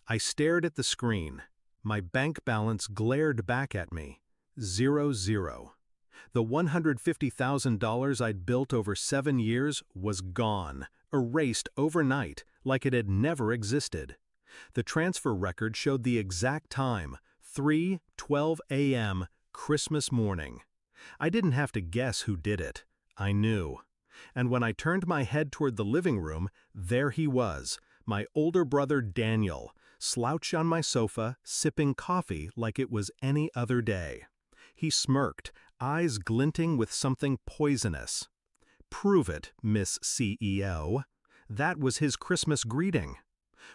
I stared at the screen. My bank balance glared back at me. 0. The $150,000 I'd built over 7 years was gone, erased overnight, like it had never existed. The transfer record showed the exact time, 3:12 a.m., Christmas morning. I didn't have to guess who did it. I knew. And when I turned my head toward the living room, there he was, my older brother Daniel, slouched on my sofa, sipping coffee like it was any other day. He smirked, eyes glinting with something poisonous. "Prove it, Miss CEO." That was his Christmas greeting.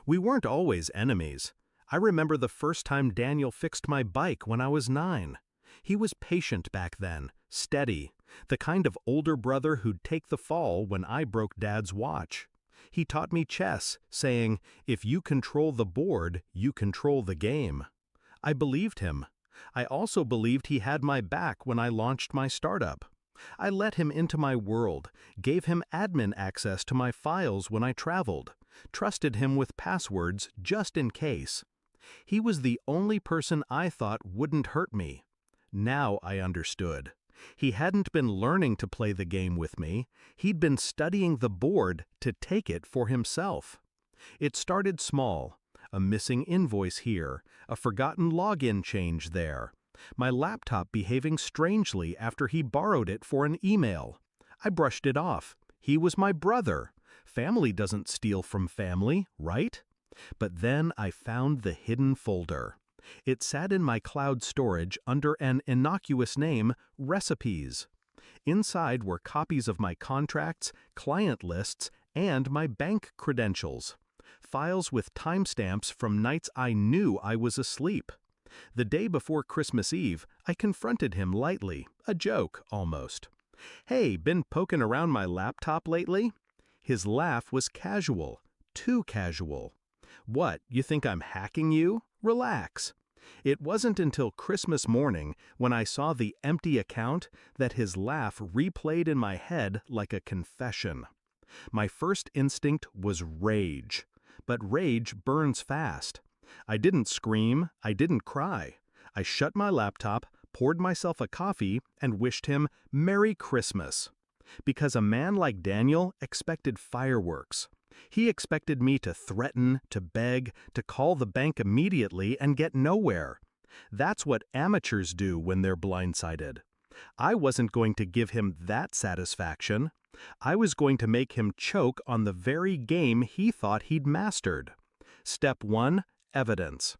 We weren't always enemies. I remember the first time Daniel fixed my bike when I was 9. He was patient back then, steady, the kind of older brother who'd take the fall when I broke Dad's watch. He taught me chess, saying, "If you control the board, you control the game." I believed him. I also believed he had my back when I launched my startup. I let him into my world, gave him admin access to my files when I traveled, trusted him with passwords just in case. He was the only person I thought wouldn't hurt me. Now I understood. He hadn't been learning to play the game with me. He'd been studying the board to take it for himself. It started small. A missing invoice here, a forgotten login change there. My laptop behaving strangely after he borrowed it for an email. I brushed it off. He was my brother. Family doesn't steal from family, right? But then I found the hidden folder. It sat in my cloud storage under an innocuous name, Recipes. Inside were copies of my contracts, client lists, and my bank credentials. Files with timestamps from nights I knew I was asleep. The day before Christmas Eve, I confronted him lightly, a joke almost. "Hey, been poking around my laptop lately?" His laugh was casual, too casual. "What, you think I'm hacking you? Relax." It wasn't until Christmas morning, when I saw the empty account, that his laugh replayed in my head like a confession. My first instinct was rage. But rage burns fast. I didn't scream, I didn't cry. I shut my laptop, poured myself a coffee, and wished him Merry Christmas. Because a man like Daniel expected fireworks. He expected me to threaten, to beg, to call the bank immediately and get nowhere. That's what amateurs do when they're blindsided. I wasn't going to give him that satisfaction. I was going to make him choke on the very game he thought he'd mastered. Step 1, evidence.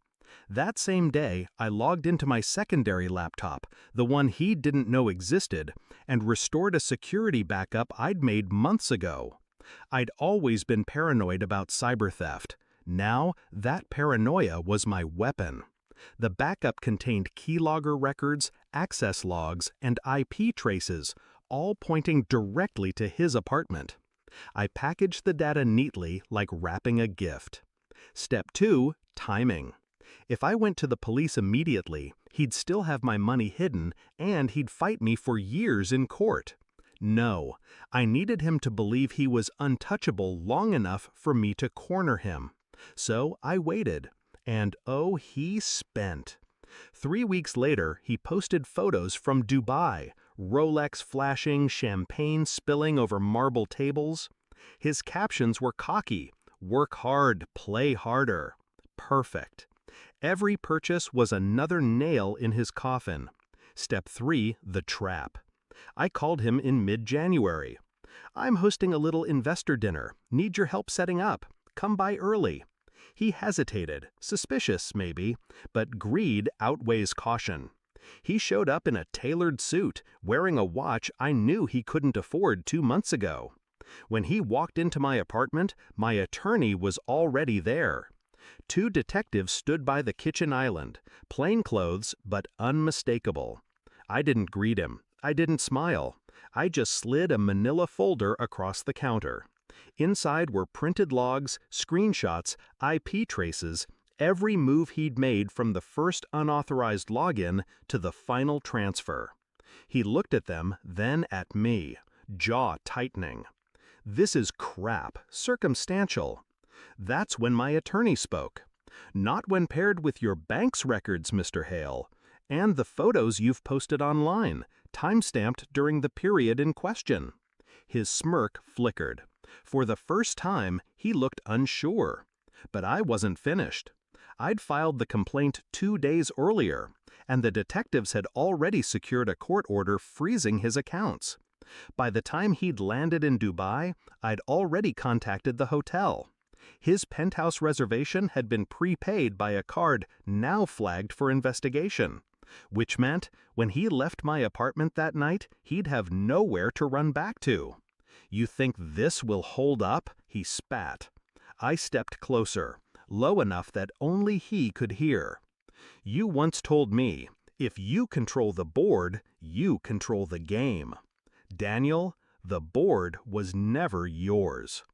That same day, I logged into my secondary laptop, the one he didn't know existed, and restored a security backup I'd made months ago. I'd always been paranoid about cyber theft. Now, that paranoia was my weapon. The backup contained keylogger records, access logs, and IP traces, all pointing directly to his apartment. I packaged the data neatly, like wrapping a gift. Step 2, timing. If I went to the police immediately, he'd still have my money hidden, and he'd fight me for years in court. No, I needed him to believe he was untouchable long enough for me to corner him. So I waited, and oh, he spent. 3 weeks later, he posted photos from Dubai, Rolex flashing, champagne spilling over marble tables. His captions were cocky, "Work hard, play harder." Perfect. Every purchase was another nail in his coffin. Step 3, the trap. I called him in mid-January. "I'm hosting a little investor dinner. Need your help setting up. Come by early." He hesitated, suspicious maybe, but greed outweighs caution. He showed up in a tailored suit, wearing a watch I knew he couldn't afford 2 months ago. When he walked into my apartment, my attorney was already there. 2 detectives stood by the kitchen island, plain clothes but unmistakable. I didn't greet him. I didn't smile. I just slid a manila folder across the counter. Inside were printed logs, screenshots, IP traces, every move he'd made from the first unauthorized login to the final transfer. He looked at them, then at me, jaw tightening. "This is crap, circumstantial." That's when my attorney spoke. Not when paired with your bank's records, Mr. Hale, and the photos you've posted online, time-stamped during the period in question. His smirk flickered. For the first time, he looked unsure. But I wasn't finished. I'd filed the complaint 2 days earlier, and the detectives had already secured a court order freezing his accounts. By the time he'd landed in Dubai, I'd already contacted the hotel. His penthouse reservation had been prepaid by a card now flagged for investigation, which meant when he left my apartment that night, he'd have nowhere to run back to. "You think this will hold up?" he spat. I stepped closer, low enough that only he could hear. "You once told me, if you control the board, you control the game. Daniel, the board was never yours."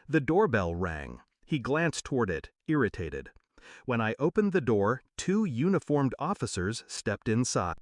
The doorbell rang. He glanced toward it, irritated. When I opened the door, 2 uniformed officers stepped inside.